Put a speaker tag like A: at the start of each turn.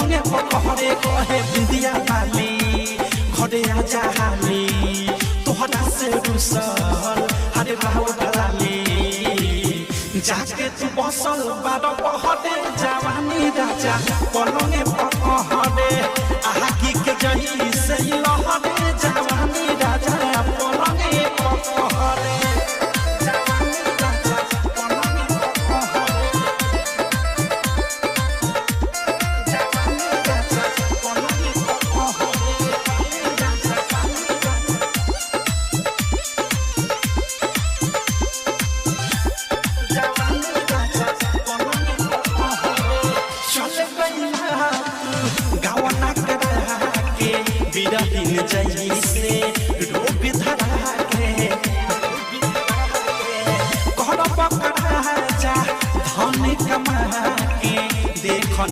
A: पलंगे पकड़े कहे बिंदिया वाली घरे आजा हाली तोहरा से रुसल हरे बाबू ढलाली जाके तू बसल बारो पहरे जवानी राजा पलंगे पकड़े आगी के जही से लहरे जवानी राजा पलंगे पकड़े बिरहिन जैसे